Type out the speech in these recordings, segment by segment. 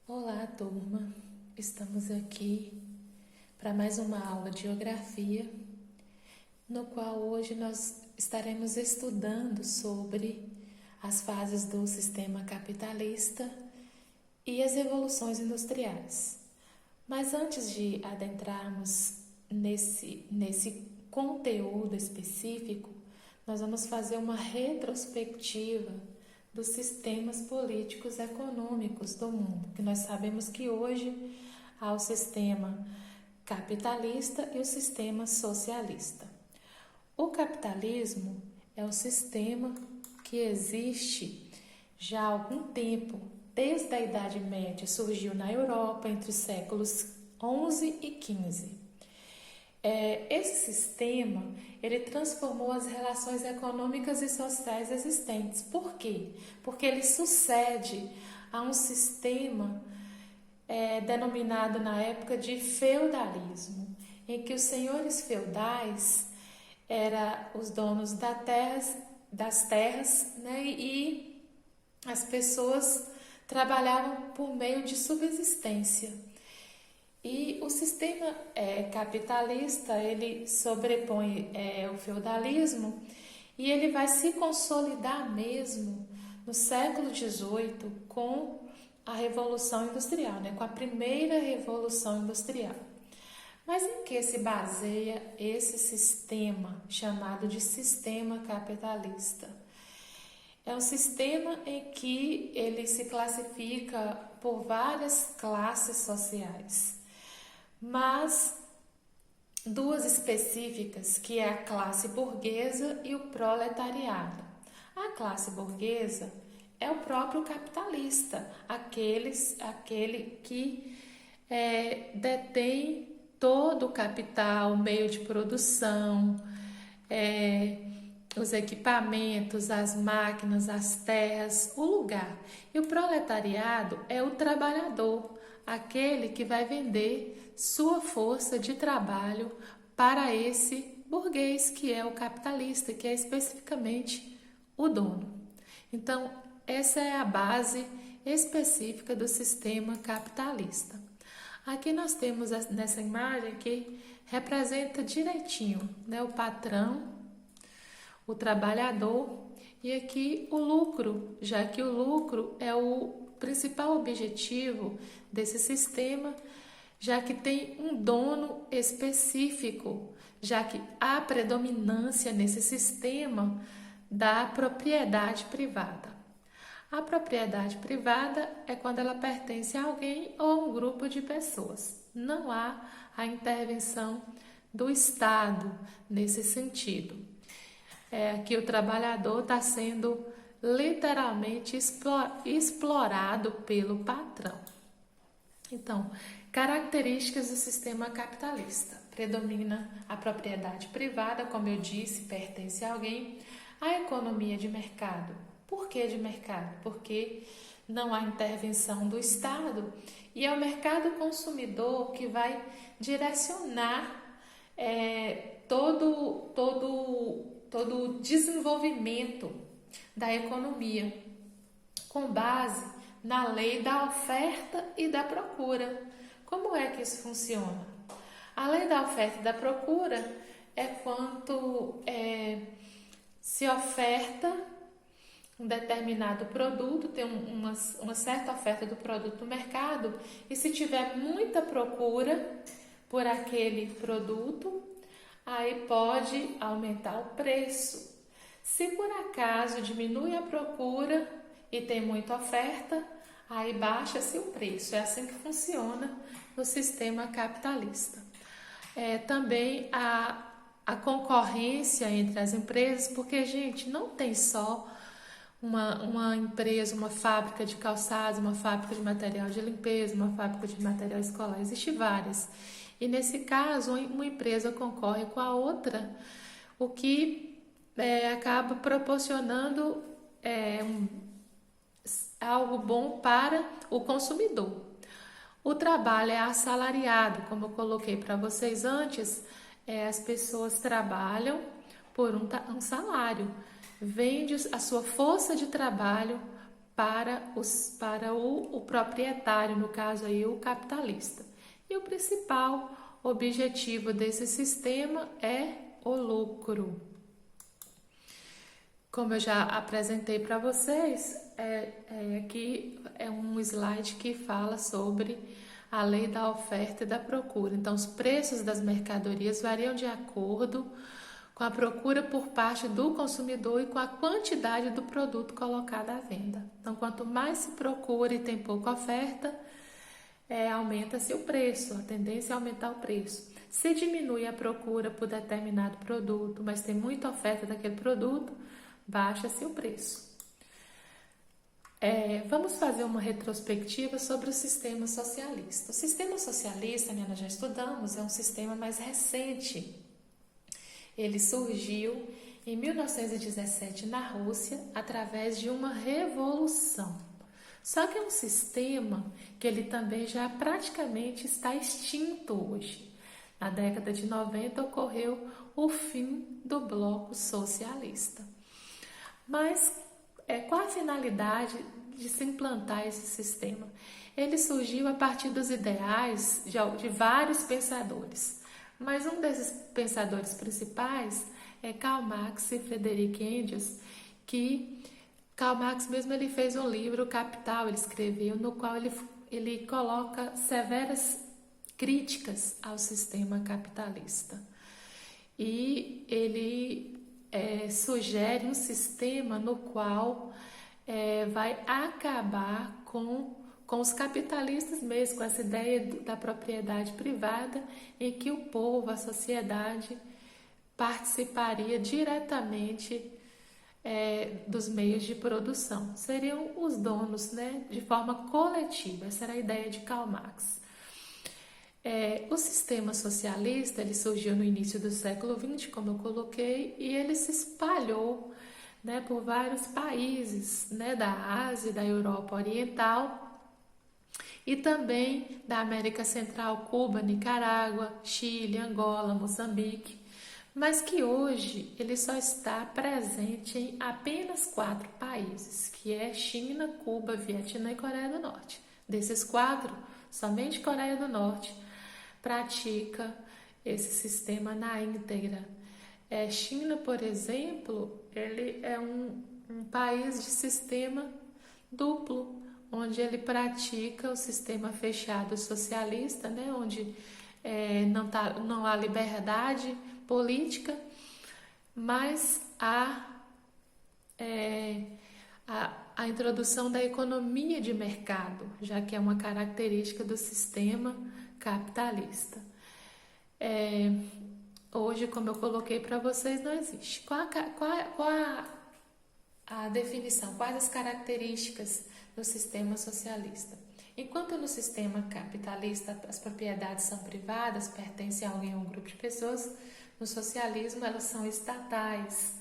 Olá, turma! Estamos aqui para mais uma aula de geografia, no qual hoje nós estaremos estudando sobre as fases do sistema capitalista e as revoluções industriais. Mas antes de adentrarmos nesse conteúdo específico, nós vamos fazer uma retrospectiva dos sistemas políticos econômicos do mundo, que nós sabemos que hoje há o sistema capitalista e o sistema socialista. O capitalismo é um sistema que existe já há algum tempo, desde a Idade Média, surgiu na Europa entre os séculos 11 e 15. Esse sistema, ele transformou as relações econômicas e sociais existentes. Por quê? Porque ele sucede a um sistema denominado na época de feudalismo, em que os senhores feudais eram os donos das terras, né, e as pessoas trabalhavam por meio de subsistência. E o sistema capitalista, ele sobrepõe o feudalismo e ele vai se consolidar mesmo no século XVIII com a Revolução Industrial, né? Com a primeira Revolução Industrial. Mas em que se baseia esse sistema chamado de sistema capitalista? É um sistema em que ele se classifica por várias classes sociais, mas duas específicas, que é a classe burguesa e o proletariado. A classe burguesa é o próprio capitalista, aquele que detém todo o capital, o meio de produção, os equipamentos, as máquinas, as terras, o lugar. E o proletariado é o trabalhador, aquele que vai vender sua força de trabalho para esse burguês, que é o capitalista, que é especificamente o dono. Então, essa é a base específica do sistema capitalista. Aqui nós temos nessa imagem que representa direitinho, né, o patrão, o trabalhador e aqui o lucro, já que o lucro é o principal objetivo desse sistema, já que tem um dono específico, já que há predominância nesse sistema da propriedade privada. A propriedade privada é quando ela pertence a alguém ou a um grupo de pessoas. Não há a intervenção do Estado nesse sentido. Que o trabalhador está sendo literalmente explorado pelo patrão. Então, características do sistema capitalista. Predomina a propriedade privada, como eu disse, pertence a alguém. A economia de mercado. Por que de mercado? Porque não há intervenção do Estado e é o mercado consumidor que vai direcionar todo o desenvolvimento da economia, com base na lei da oferta e da procura. Como é que isso funciona? A lei da oferta e da procura é quanto se oferta um determinado produto, tem uma certa oferta do produto no mercado, e se tiver muita procura por aquele produto, aí pode aumentar o preço. Se por acaso diminui a procura e tem muita oferta, aí baixa-se o preço. É assim que funciona o sistema capitalista. Também a concorrência entre as empresas, porque, gente, não tem só uma empresa, uma fábrica de calçados, uma fábrica de material de limpeza, uma fábrica de material escolar, existem várias. E nesse caso, uma empresa concorre com a outra, o que acaba proporcionando algo bom para o consumidor. O trabalho é assalariado, como eu coloquei para vocês antes, as pessoas trabalham por um salário, vende a sua força de trabalho para o proprietário, no caso aí o capitalista. E o principal objetivo desse sistema é o lucro. Como eu já apresentei para vocês, aqui é um slide que fala sobre a lei da oferta e da procura. Então, os preços das mercadorias variam de acordo com a procura por parte do consumidor e com a quantidade do produto colocado à venda. Então, quanto mais se procura e tem pouca oferta, aumenta-se o preço, a tendência é aumentar o preço. Se diminui a procura por determinado produto, mas tem muita oferta daquele produto, baixa-se o preço. Vamos fazer uma retrospectiva sobre o sistema socialista. O sistema socialista, nós já estudamos, é um sistema mais recente. Ele surgiu em 1917 na Rússia através de uma revolução. Só que é um sistema que ele também já praticamente está extinto hoje. Na década de 90 ocorreu o fim do bloco socialista. Mas qual a finalidade de se implantar esse sistema? Ele surgiu a partir dos ideais de vários pensadores. Mas um desses pensadores principais é Karl Marx e Friedrich Engels, que Karl Marx mesmo ele fez um livro, O Capital, ele escreveu, no qual ele coloca severas críticas ao sistema capitalista. E ele sugere um sistema no qual vai acabar com os capitalistas mesmo, com essa ideia da propriedade privada, em que o povo, a sociedade, participaria diretamente dos meios de produção. Seriam os donos, de forma coletiva. Essa era a ideia de Karl Marx. O sistema socialista ele surgiu no início do século XX, como eu coloquei, e ele se espalhou por vários países da Ásia, da Europa Oriental e também da América Central, Cuba, Nicarágua, Chile, Angola, Moçambique, mas que hoje ele só está presente em apenas 4 países, que é China, Cuba, Vietnã e Coreia do Norte. Desses 4, somente Coreia do Norte pratica esse sistema na íntegra. China, por exemplo, ele é um país de sistema duplo, onde ele pratica o sistema fechado socialista, onde não há liberdade política, mas há a introdução da economia de mercado, já que é uma característica do sistema capitalista. Hoje, como eu coloquei para vocês, não existe. Qual a definição? Quais as características do sistema socialista? Enquanto no sistema capitalista as propriedades são privadas, pertencem a alguém ou a um grupo de pessoas, no socialismo elas são estatais,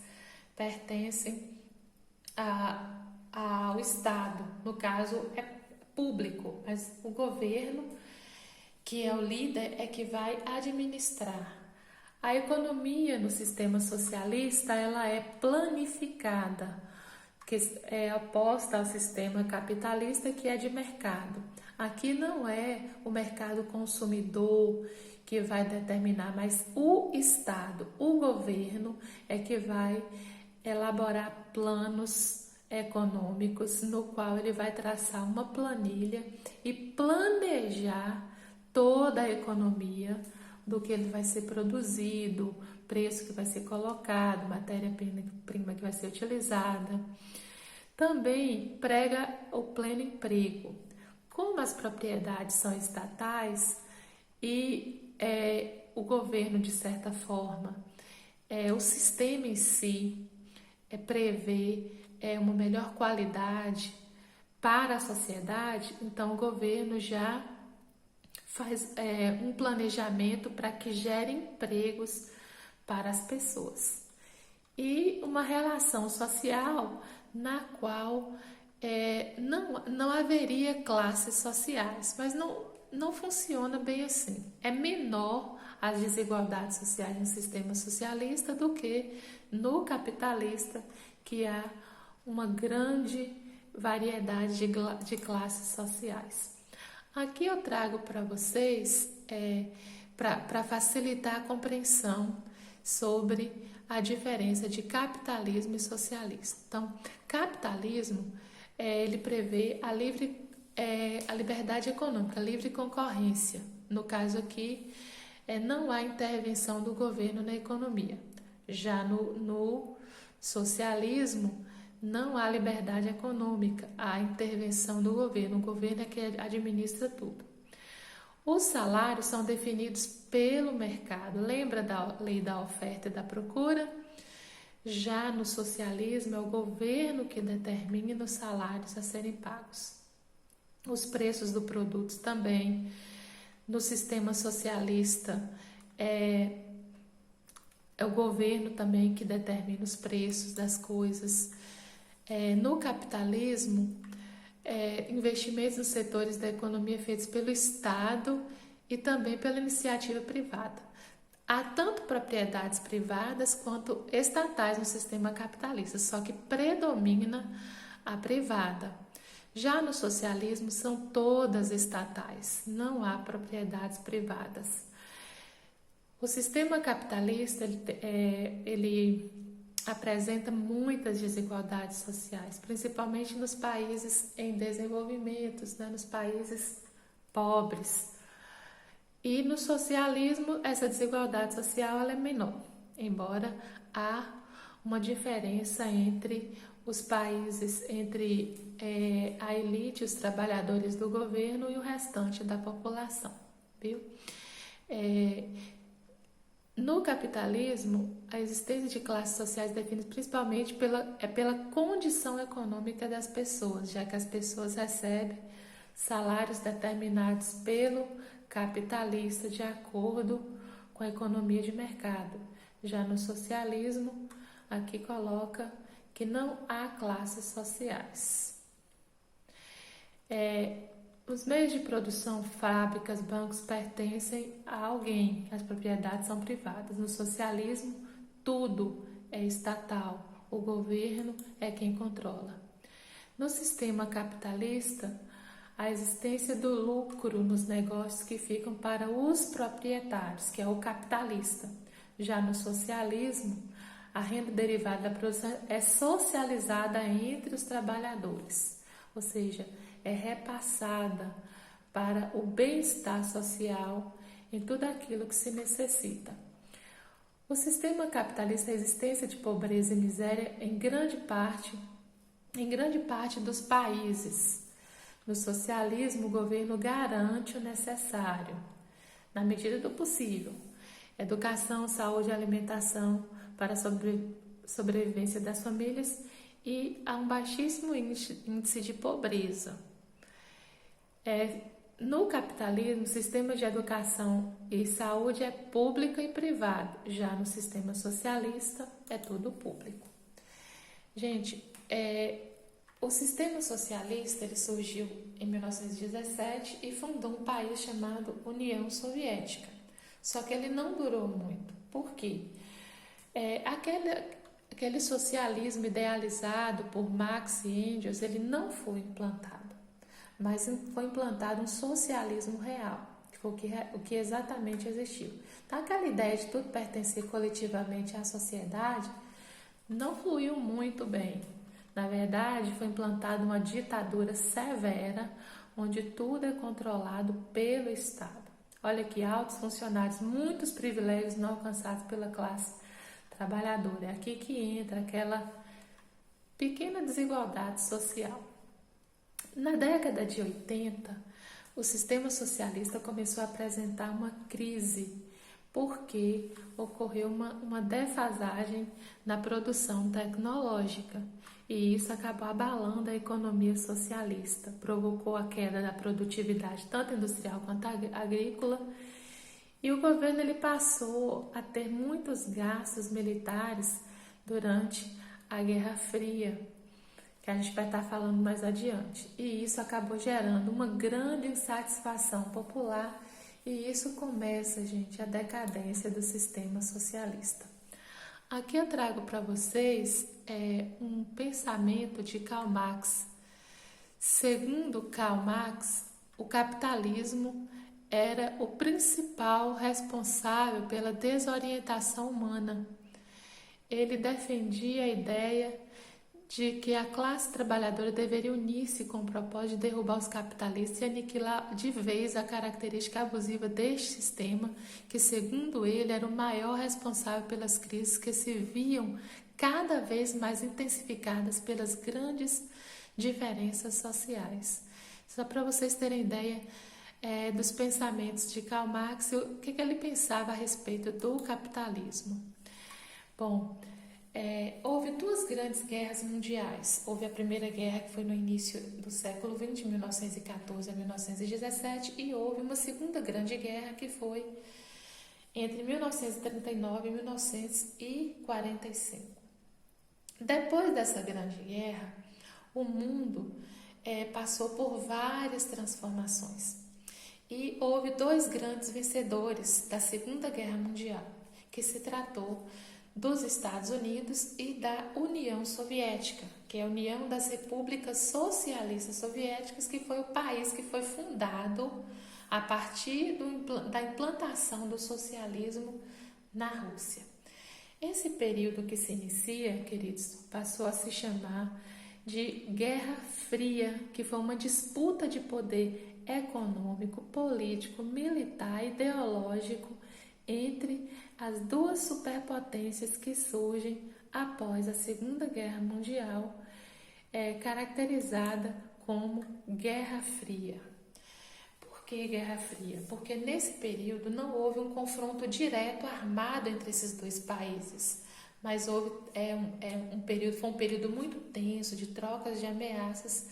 pertencem ao Estado. No caso, é público, mas o governo, que é o líder, é que vai administrar. A economia no sistema socialista ela é planificada, que é oposta ao sistema capitalista, que é de mercado. Aqui não é o mercado consumidor que vai determinar, mas o Estado, o governo é que vai elaborar planos econômicos, no qual ele vai traçar uma planilha e planejar toda a economia do que ele vai ser produzido, preço que vai ser colocado, matéria-prima que vai ser utilizada. Também prega o pleno emprego. Como as propriedades são estatais e o governo, de certa forma, o sistema em si prevê uma melhor qualidade para a sociedade, então o governo já faz um planejamento para que gere empregos para as pessoas. E uma relação social na qual não haveria classes sociais, mas não funciona bem assim. É menor as desigualdades sociais no sistema socialista do que no capitalista, que há uma grande variedade de classes sociais. Aqui eu trago para vocês, para facilitar a compreensão sobre a diferença de capitalismo e socialismo. Então, capitalismo, ele prevê a liberdade econômica, a livre concorrência. No caso aqui, não há intervenção do governo na economia. Já no socialismo, não há liberdade econômica, há intervenção do governo. O governo é que administra tudo. Os salários são definidos pelo mercado. Lembra da lei da oferta e da procura? Já no socialismo, é o governo que determina os salários a serem pagos. Os preços dos produtos também. No sistema socialista, é o governo também que determina os preços das coisas. No capitalismo, investimentos nos setores da economia feitos pelo Estado e também pela iniciativa privada. Há tanto propriedades privadas quanto estatais no sistema capitalista, só que predomina a privada. Já no socialismo, são todas estatais, não há propriedades privadas. O sistema capitalista, ele apresenta muitas desigualdades sociais, principalmente nos países em desenvolvimento, nos países pobres. E no socialismo, essa desigualdade social ela é menor, embora há uma diferença entre os países, entre a elite, os trabalhadores do governo e o restante da população, viu? No capitalismo, a existência de classes sociais define principalmente pela condição econômica das pessoas, já que as pessoas recebem salários determinados pelo capitalista de acordo com a economia de mercado. Já no socialismo, aqui coloca que não há classes sociais. Os meios de produção, fábricas, bancos pertencem a alguém, as propriedades são privadas. No socialismo, tudo é estatal, o governo é quem controla. No sistema capitalista, a existência do lucro nos negócios que ficam para os proprietários, que é o capitalista. Já no socialismo, a renda derivada da produção é socializada entre os trabalhadores, ou seja, é repassada para o bem-estar social em tudo aquilo que se necessita. O sistema capitalista, a existência de pobreza e miséria em grande parte dos países. No socialismo, o governo garante o necessário, na medida do possível. Educação, saúde e alimentação para a sobrevivência das famílias e há um baixíssimo índice de pobreza. No capitalismo, o sistema de educação e saúde é público e privado. Já no sistema socialista, é tudo público. Gente, o sistema socialista ele surgiu em 1917 e fundou um país chamado União Soviética. Só que ele não durou muito. Por quê? Aquele socialismo idealizado por Marx e Engels, ele não foi implantado, mas foi implantado um socialismo real, que foi o que exatamente existiu. Então, aquela ideia de tudo pertencer coletivamente à sociedade não fluiu muito bem. Na verdade, foi implantada uma ditadura severa, onde tudo é controlado pelo Estado. Olha aqui, altos funcionários, muitos privilégios não alcançados pela classe trabalhadora. É aqui que entra aquela pequena desigualdade social. Na década de 80, o sistema socialista começou a apresentar uma crise, porque ocorreu uma defasagem na produção tecnológica. E isso acabou abalando a economia socialista, provocou a queda da produtividade, tanto industrial quanto agrícola, e o governo ele passou a ter muitos gastos militares durante a Guerra Fria, que a gente vai estar falando mais adiante. E isso acabou gerando uma grande insatisfação popular, e isso começa, gente, a decadência do sistema socialista. Aqui eu trago para vocês um pensamento de Karl Marx, Segundo Karl Marx, o capitalismo era o principal responsável pela desorientação humana. Ele defendia a ideia de que a classe trabalhadora deveria unir-se com o propósito de derrubar os capitalistas e aniquilar de vez a característica abusiva deste sistema, que, segundo ele, era o maior responsável pelas crises que se viam cada vez mais intensificadas pelas grandes diferenças sociais. Só para vocês terem ideia dos pensamentos de Karl Marx, o que ele pensava a respeito do capitalismo. Bom, houve duas grandes guerras mundiais. Houve a Primeira Guerra, que foi no início do século XX, de 1914 a 1917, e houve uma Segunda Grande Guerra, que foi entre 1939 e 1945. Depois dessa Grande Guerra, o mundo passou por várias transformações. E houve dois grandes vencedores da Segunda Guerra Mundial, que se tratou dos Estados Unidos e da União Soviética, que é a União das Repúblicas Socialistas Soviéticas, que foi o país que foi fundado a partir da implantação do socialismo na Rússia. Esse período que se inicia, queridos, passou a se chamar de Guerra Fria, que foi uma disputa de poder econômico, político, militar e ideológico entre as duas superpotências que surgem após a Segunda Guerra Mundial, caracterizada como Guerra Fria. Por que Guerra Fria? Porque nesse período não houve um confronto direto armado entre esses dois países, mas houve foi um período muito tenso de trocas de ameaças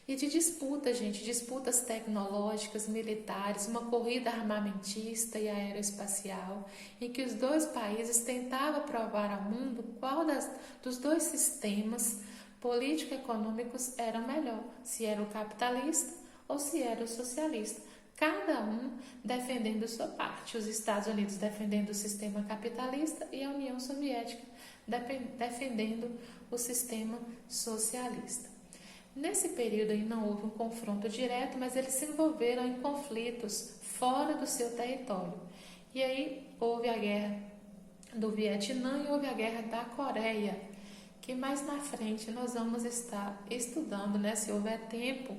e de disputas tecnológicas, militares, uma corrida armamentista e aeroespacial, em que os dois países tentavam provar ao mundo qual dos dois sistemas político-econômicos era melhor, se era o capitalista ou se era o socialista, cada um defendendo sua parte, os Estados Unidos defendendo o sistema capitalista e a União Soviética defendendo o sistema socialista. Nesse período aí não houve um confronto direto, mas eles se envolveram em conflitos fora do seu território. E aí houve a guerra do Vietnã e houve a guerra da Coreia, que mais na frente nós vamos estar estudando, se houver tempo,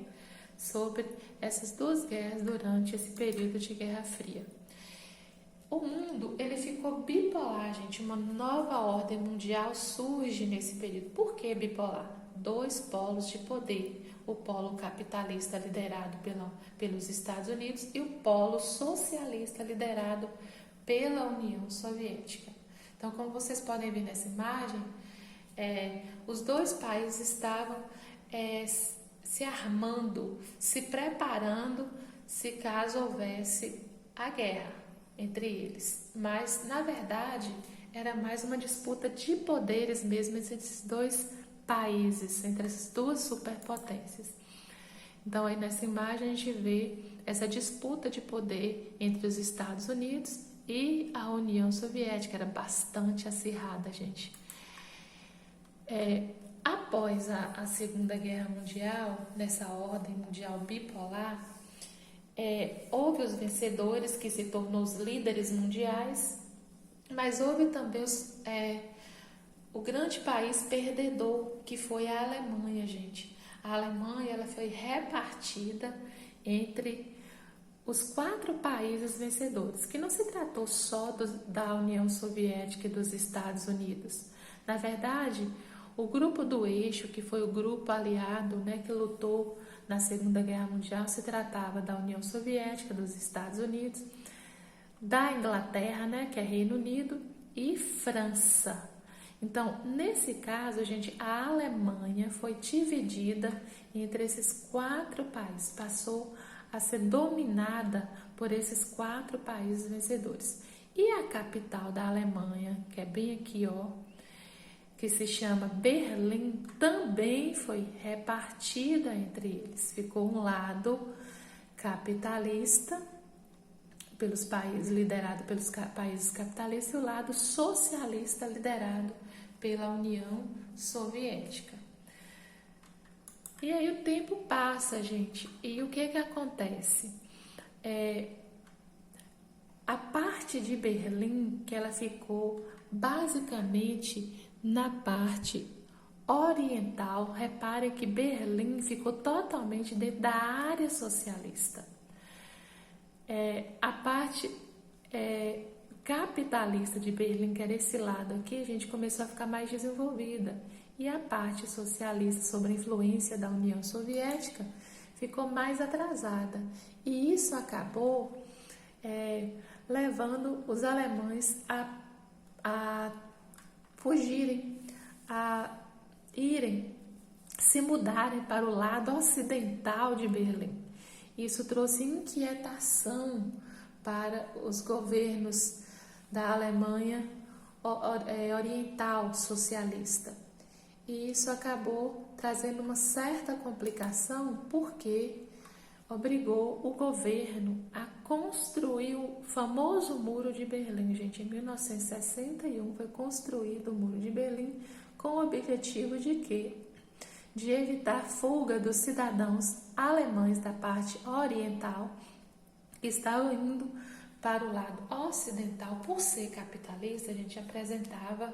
sobre essas duas guerras durante esse período de Guerra Fria. O mundo ele ficou bipolar, gente. Uma nova ordem mundial surge nesse período. Por que bipolar? Dois polos de poder, o polo capitalista liderado pelos Estados Unidos e o polo socialista liderado pela União Soviética. Então, como vocês podem ver nessa imagem, os dois países estavam se armando, se preparando se caso houvesse a guerra entre eles. Mas, na verdade, era mais uma disputa de poderes mesmo entre esses dois países, entre essas duas superpotências. Então, aí nessa imagem a gente vê essa disputa de poder entre os Estados Unidos e a União Soviética. Era bastante acirrada, gente. Após a Segunda Guerra Mundial, nessa ordem mundial bipolar, houve os vencedores que se tornou os líderes mundiais, mas houve também o grande país perdedor, que foi a Alemanha, gente. A Alemanha ela foi repartida entre os 4 países vencedores, que não se tratou só da União Soviética e dos Estados Unidos. Na verdade, o grupo do Eixo, que foi o grupo aliado, que lutou na Segunda Guerra Mundial, se tratava da União Soviética, dos Estados Unidos, da Inglaterra, que é Reino Unido, e França. Então, nesse caso, gente, a Alemanha foi dividida entre esses 4 países, passou a ser dominada por esses 4 países vencedores. E a capital da Alemanha, que é bem aqui, que se chama Berlim, também foi repartida entre eles. Ficou um lado capitalista, pelos países liderado pelos países capitalistas, e o lado socialista liderado pela União Soviética. E aí o tempo passa, gente, e o que acontece? A parte de Berlim, que ela ficou basicamente na parte oriental, repare que Berlim ficou totalmente dentro da área socialista. A parte capitalista de Berlim, que era esse lado aqui, a gente começou a ficar mais desenvolvida. E a parte socialista, sob a influência da União Soviética, ficou mais atrasada. E isso acabou levando os alemães a fugirem, a irem, se mudarem para o lado ocidental de Berlim. Isso trouxe inquietação para os governos da Alemanha oriental socialista. E isso acabou trazendo uma certa complicação, porque obrigou o governo a construir o famoso Muro de Berlim. Gente, em 1961 foi construído o Muro de Berlim com o objetivo de quê? De evitar a fuga dos cidadãos alemães da parte oriental que estavam indo para o lado ocidental. Por ser capitalista, a gente apresentava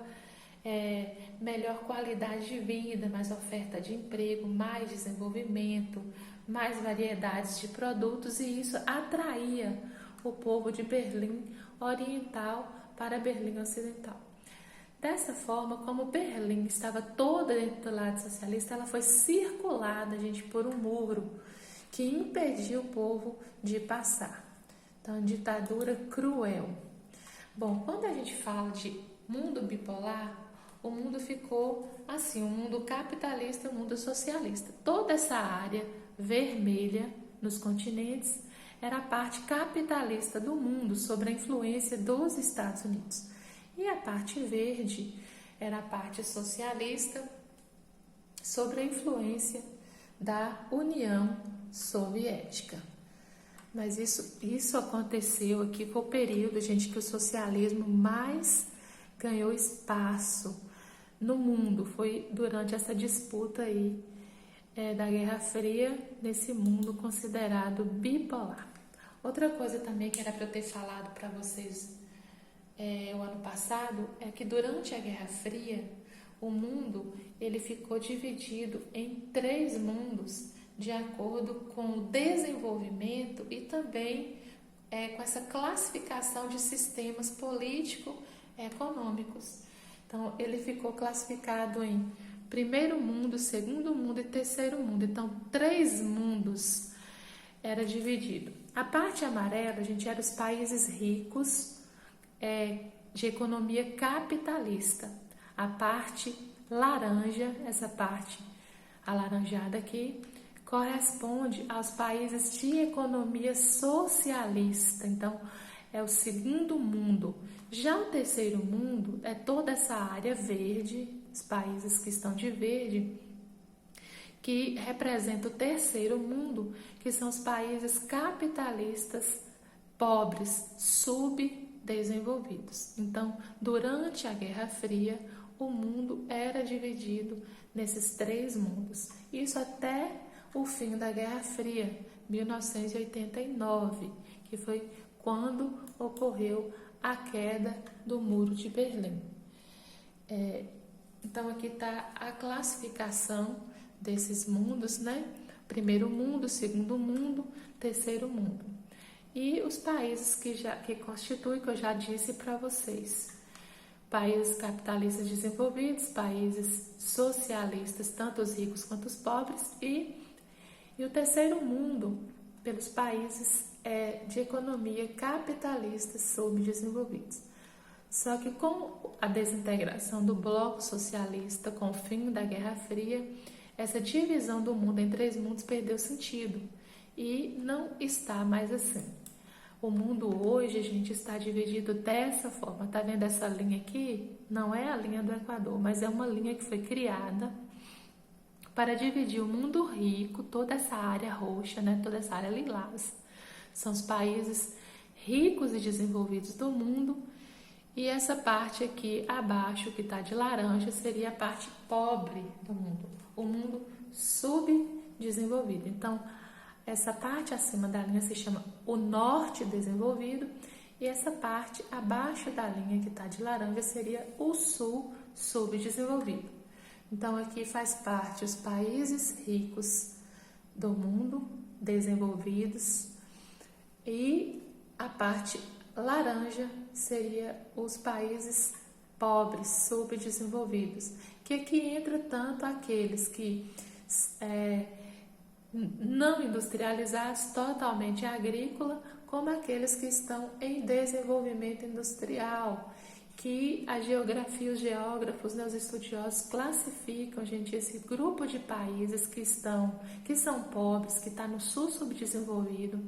melhor qualidade de vida, mais oferta de emprego, mais desenvolvimento, mais variedades de produtos, e isso atraía o povo de Berlim Oriental para Berlim Ocidental. Dessa forma, como Berlim estava toda dentro do lado socialista, ela foi circulada, gente, por um muro que impediu o povo de passar. Então, ditadura cruel. Bom, quando a gente fala de mundo bipolar, o mundo ficou assim, um mundo capitalista, um mundo socialista. Toda essa área vermelha nos continentes era a parte capitalista do mundo, sob a influência dos Estados Unidos. E a parte verde era a parte socialista, sob a influência da União Soviética. Mas isso aconteceu aqui, foi o período, gente, que o socialismo mais ganhou espaço no mundo. Foi durante essa disputa aí da Guerra Fria, nesse mundo considerado bipolar. Outra coisa também que era para eu ter falado para vocês o ano passado é que durante a Guerra Fria, o mundo ele ficou dividido em 3 mundos de acordo com o desenvolvimento e também com essa classificação de sistemas político-econômicos. Então, ele ficou classificado em primeiro mundo, segundo mundo e terceiro mundo. Então, 3 mundos era dividido. A parte amarela, gente, eram os países ricos de economia capitalista. A parte laranja, essa parte alaranjada aqui, corresponde aos países de economia socialista. Então, é o segundo mundo. Já o terceiro mundo é toda essa área verde, os países que estão de verde, que representa o terceiro mundo, que são os países capitalistas pobres, subdesenvolvidos. Então, durante a Guerra Fria, o mundo era dividido nesses 3 mundos. Isso até o fim da Guerra Fria, 1989, que foi quando ocorreu a queda do Muro de Berlim. Então, aqui está a classificação desses mundos, né? Primeiro mundo, segundo mundo, terceiro mundo. E os países que constituem, que eu já disse para vocês. Países capitalistas desenvolvidos, países socialistas, tanto os ricos quanto os pobres, e o terceiro mundo, pelos países de economia capitalista subdesenvolvidos. Só que com a desintegração do bloco socialista, com o fim da Guerra Fria, essa divisão do mundo em 3 mundos perdeu sentido e não está mais assim. O mundo hoje, gente, está dividido dessa forma. Tá vendo essa linha aqui? Não é a linha do Equador, mas é uma linha que foi criada para dividir o mundo rico, toda essa área roxa, né, toda essa área lilás. São os países ricos e desenvolvidos do mundo, e essa parte aqui abaixo, que está de laranja, seria a parte pobre do mundo. O mundo subdesenvolvido. Então, essa parte acima da linha se chama o norte desenvolvido e essa parte abaixo da linha que está de laranja seria o sul subdesenvolvido. Então, aqui faz parte os países ricos do mundo, desenvolvidos, e a parte laranja seria os países pobres, subdesenvolvidos, que aqui entra tanto aqueles que não industrializados, totalmente agrícola, como aqueles que estão em desenvolvimento industrial, que a geografia, os geógrafos, os estudiosos classificam, gente, esse grupo de países que são pobres, que está no sul subdesenvolvido,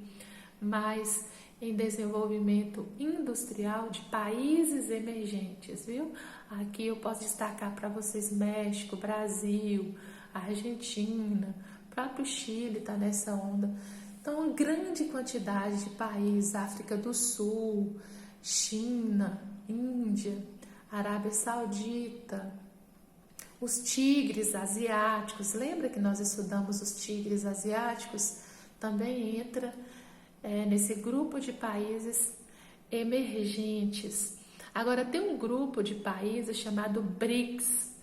mas em desenvolvimento industrial de países emergentes, viu? Aqui eu posso destacar para vocês México, Brasil, Argentina, próprio Chile está nessa onda. Então, uma grande quantidade de países, África do Sul, China, Índia, Arábia Saudita, os tigres asiáticos, lembra que nós estudamos os tigres asiáticos? Também entra nesse grupo de países emergentes. Agora, tem um grupo de países chamado BRICS,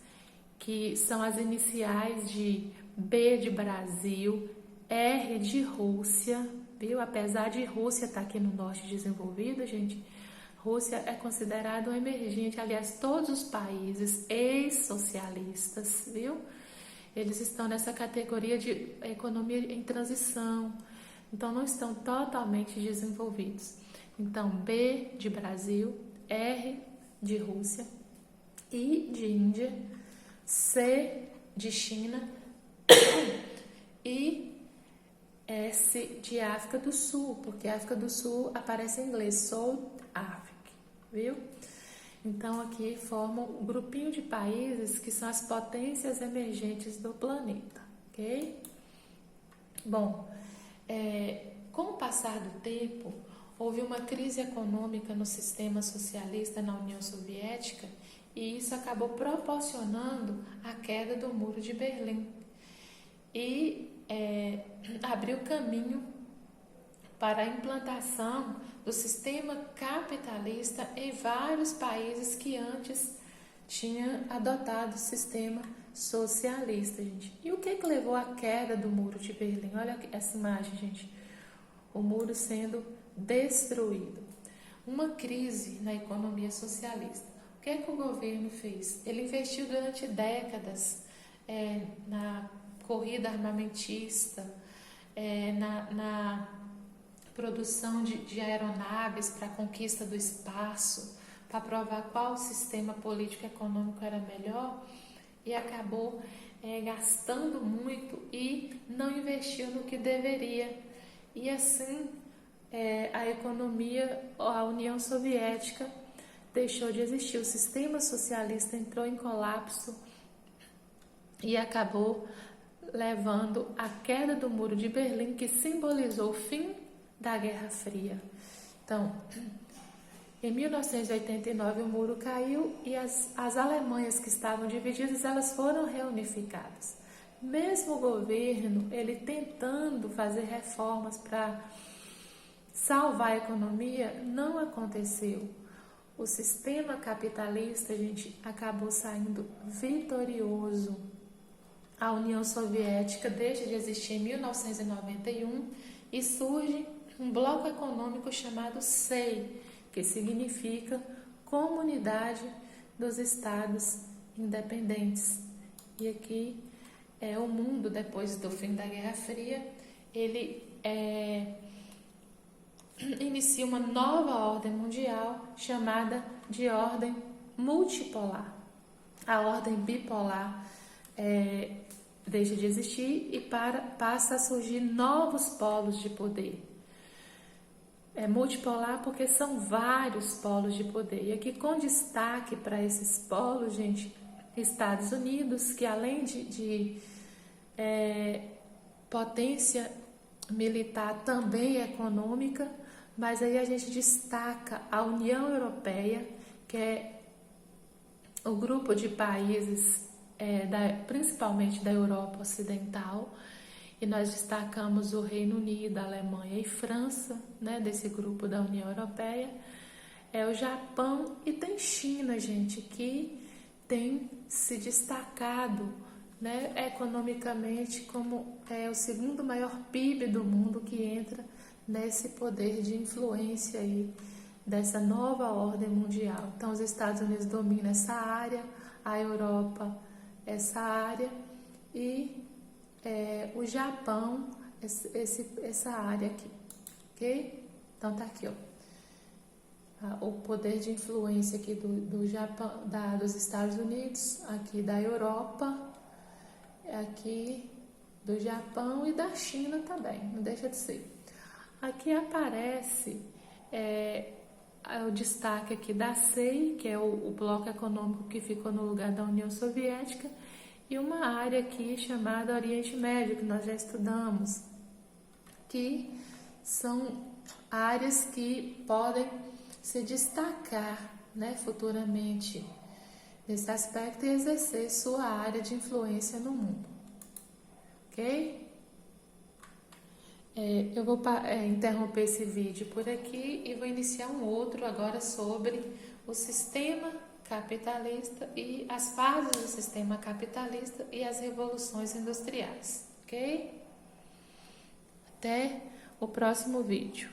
que são as iniciais de B de Brasil, R de Rússia, viu? Apesar de Rússia estar aqui no norte desenvolvido, gente, Rússia é considerado um emergente. Aliás, todos os países ex-socialistas, viu? Eles estão nessa categoria de economia em transição, então não estão totalmente desenvolvidos. Então, B de Brasil, R de Rússia, I de Índia, C de China e S de África do Sul, porque a África do Sul aparece em inglês, South Africa, viu? Então aqui formam um grupinho de países que são as potências emergentes do planeta, ok? Bom, com o passar do tempo, houve uma crise econômica no sistema socialista na União Soviética e isso acabou proporcionando a queda do Muro de Berlim e abriu caminho para a implantação do sistema capitalista em vários países que antes tinham adotado o sistema socialista, gente. E o que levou à queda do Muro de Berlim? Olha essa imagem, gente. O muro sendo destruído. Uma crise na economia socialista. O que o governo fez? Ele investiu durante décadas na corrida armamentista, na produção de aeronaves para a conquista do espaço, para provar qual sistema político e econômico era melhor, e acabou gastando muito e não investiu no que deveria. E assim a economia, a União Soviética deixou de existir, o sistema socialista entrou em colapso e acabou levando à queda do Muro de Berlim, que simbolizou o fim da Guerra Fria. Então, em 1989 o muro caiu e as Alemanhas que estavam divididas, elas foram reunificadas. Mesmo o governo, ele tentando fazer reformas para salvar a economia, não aconteceu. O sistema capitalista, gente, acabou saindo vitorioso. A União Soviética deixa de existir em 1991 e surge um bloco econômico chamado SEI, que significa Comunidade dos Estados Independentes. E aqui o mundo, depois do fim da Guerra Fria, ele inicia uma nova ordem mundial chamada de ordem multipolar. A ordem bipolar deixa de existir e passa a surgir novos polos de poder. É multipolar porque são vários polos de poder. E aqui com destaque para esses polos, gente, Estados Unidos, que além de potência militar, também é econômica, mas aí a gente destaca a União Europeia, que é o grupo de países principalmente da Europa Ocidental, e nós destacamos o Reino Unido, a Alemanha e França, né, desse grupo da União Europeia, o Japão e tem China, gente, que tem se destacado, né, economicamente como o segundo maior PIB do mundo, que entra nesse poder de influência aí dessa nova ordem mundial. Então, os Estados Unidos dominam essa área, a Europa essa área e o Japão essa área aqui, ok? Então tá aqui, ó, o poder de influência aqui do Japão, dos Estados Unidos, aqui da Europa, aqui do Japão e da China também, não deixa de ser. Aqui aparece o destaque aqui da CEI, que é o bloco econômico que ficou no lugar da União Soviética, e uma área aqui chamada Oriente Médio, que nós já estudamos, que são áreas que podem se destacar, né, futuramente nesse aspecto e exercer sua área de influência no mundo, ok? Eu vou interromper esse vídeo por aqui e vou iniciar um outro agora sobre o sistema capitalista e as fases do sistema capitalista e as revoluções industriais, ok? Até o próximo vídeo.